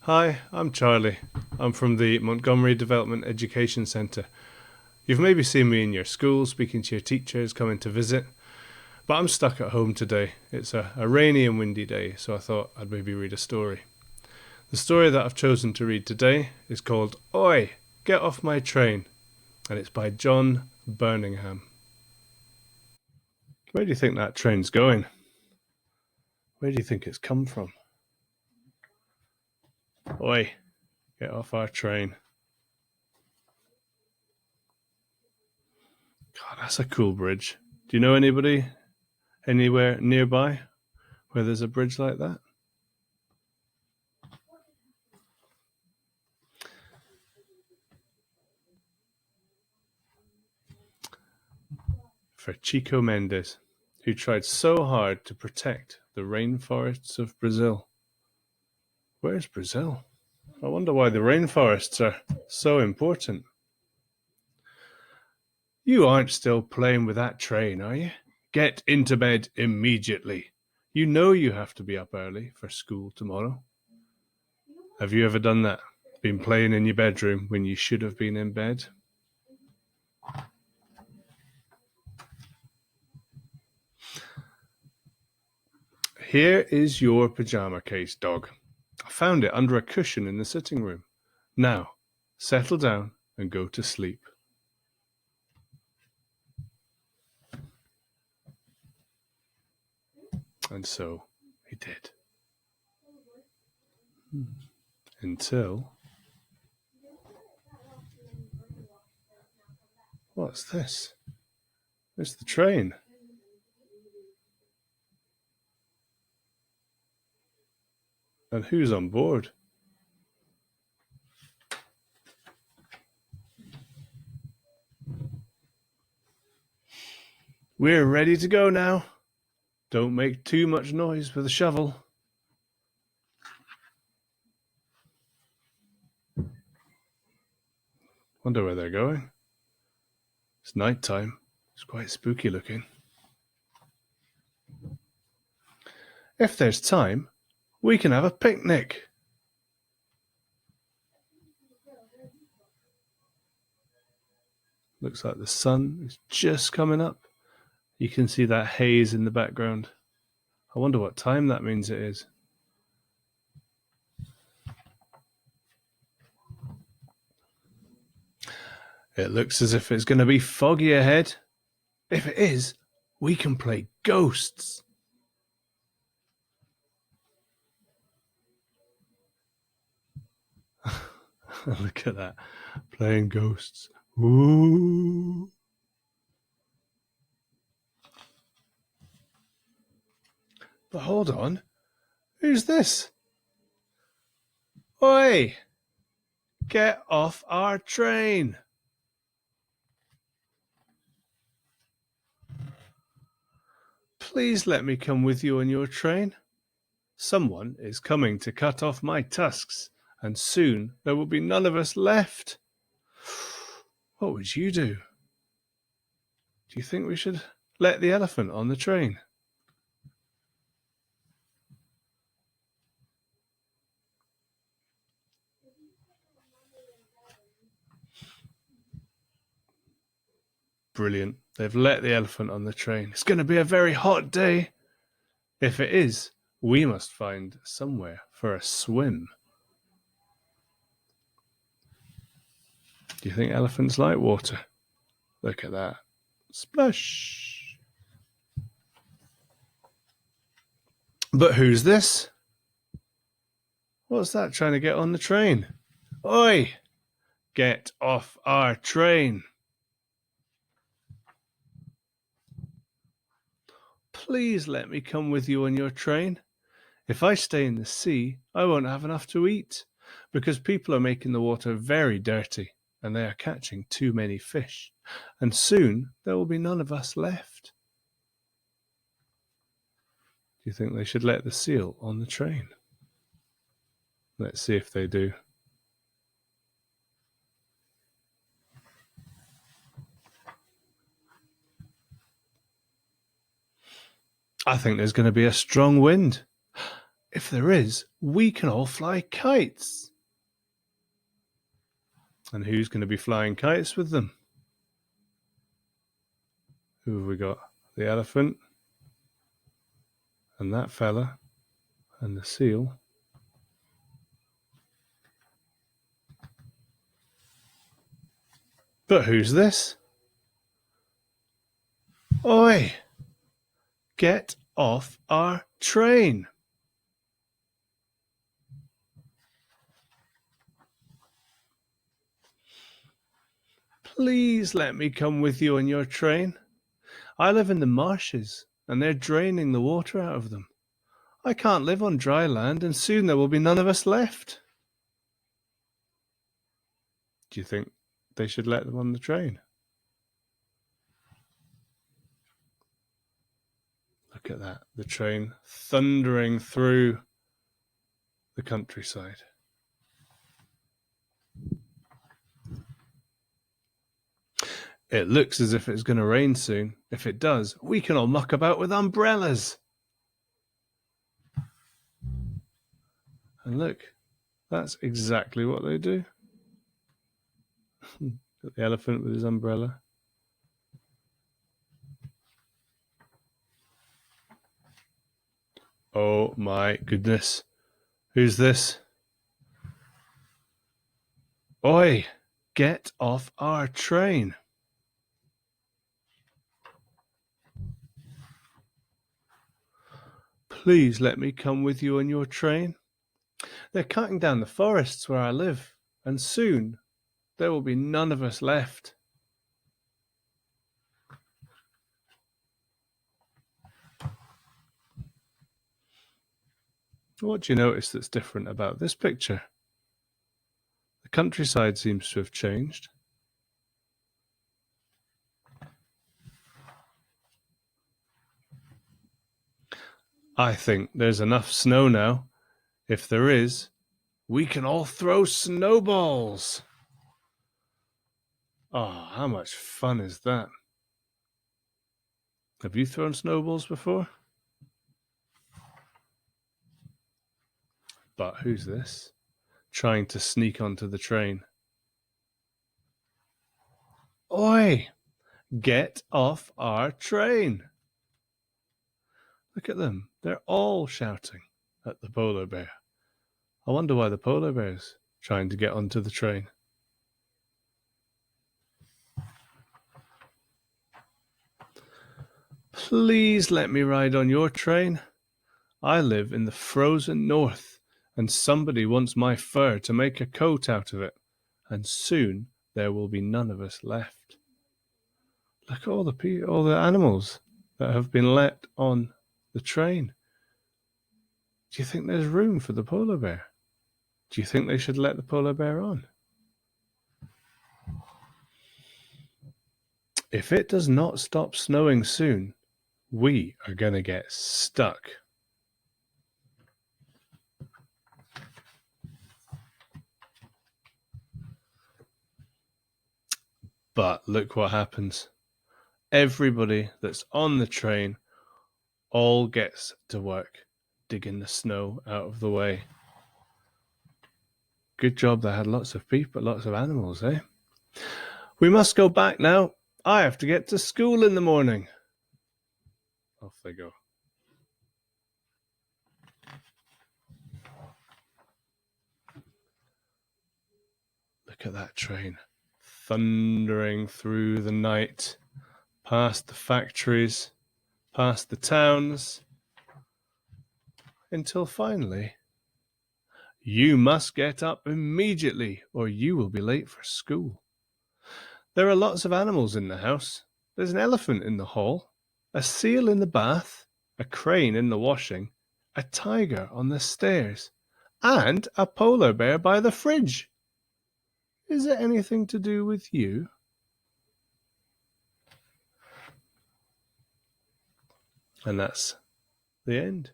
Hi, I'm Charlie. I'm from the Montgomery Development Education Centre. You've maybe seen me in your school, speaking to your teachers, coming to visit, but I'm stuck at home today. It's a rainy and windy day, so I thought I'd maybe read a story. The story that I've chosen to read today is called Oi, Get Off My Train, and it's by John Burningham. Where do you think that train's going? Where do you think it's come from? Oi, get off our train. God, that's a cool bridge. Do you know anybody anywhere nearby where there's a bridge like that? For Chico Mendes, who tried so hard to protect the rainforests of Brazil. Where's Brazil? I wonder why the rainforests are so important. You aren't still playing with that train, are you? Get into bed immediately. You know you have to be up early for school tomorrow. Have you ever done that? Been playing in your bedroom when you should have been in bed? Here is your pajama case, dog. I found it under a cushion in the sitting room. Now, settle down and go to sleep. And so he did. Until... What's this? It's the train. And who's on board? We're ready to go now. Don't make too much noise with the shovel. Wonder where they're going. It's night time. It's quite spooky looking. If there's time, we can have a picnic. Looks like the sun is just coming up. You can see that haze in the background. I wonder what time that means it is. It looks as if it's going to be foggy ahead. If it is, we can play ghosts. Look at that, playing ghosts. Ooh. But hold on, who's this? Oi, get off our train. Please let me come with you on your train. Someone is coming to cut off my tusks, and soon there will be none of us left. What would you do? Do you think we should let the elephant on the train? Brilliant. They've let the elephant on the train. It's going to be a very hot day. If it is, we must find somewhere for a swim. Do you think elephants like water? Look at that. Splash. But who's this? What's that trying to get on the train? Oi! Get off our train. Please let me come with you on your train. If I stay in the sea, I won't have enough to eat, because people are making the water very dirty and they are catching too many fish, and soon there will be none of us left. Do you think they should let the seal on the train? Let's see if they do. I think there's going to be a strong wind. If there is, we can all fly kites. And who's going to be flying kites with them? Who have we got? The elephant, and that fella, and the seal. But who's this? Oi! Get off our train! Please let me come with you on your train. I live in the marshes, and they're draining the water out of them. I can't live on dry land, and soon there will be none of us left. Do you think they should let them on the train? Look at that, the train thundering through the countryside. It looks as if it's going to rain soon. If it does, we can all muck about with umbrellas. And look, that's exactly what they do. Got the elephant with his umbrella. Oh my goodness. Who's this? Oi, get off our train. Please let me come with you on your train. They're cutting down the forests where I live, and soon there will be none of us left. What do you notice that's different about this picture? The countryside seems to have changed. I think there's enough snow now. If there is, we can all throw snowballs. Oh, how much fun is that? Have you thrown snowballs before? But who's this? Trying to sneak onto the train. Oi! Get off our train! Look at them. They're all shouting at the polar bear. I wonder why the polar bear's trying to get onto the train. Please let me ride on your train. I live in the frozen north, and somebody wants my fur to make a coat out of it, and soon there will be none of us left. Look at all the animals that have been let on the train. Do you think there's room for the polar bear? Do you think they should let the polar bear on? If it does not stop snowing soon, we are going to get stuck. But look what happens. Everybody that's on the train all gets to work digging the snow out of the way. Good job they had lots of people, lots of animals, eh? We must go back now. I have to get to school in the morning. Off they go. Look at that train thundering through the night, past the factories, past the towns, until finally, you must get up immediately or you will be late for school. There are lots of animals in the house. There's an elephant in the hall, a seal in the bath, a crane in the washing, a tiger on the stairs, and a polar bear by the fridge. Is it anything to do with you? And that's the end.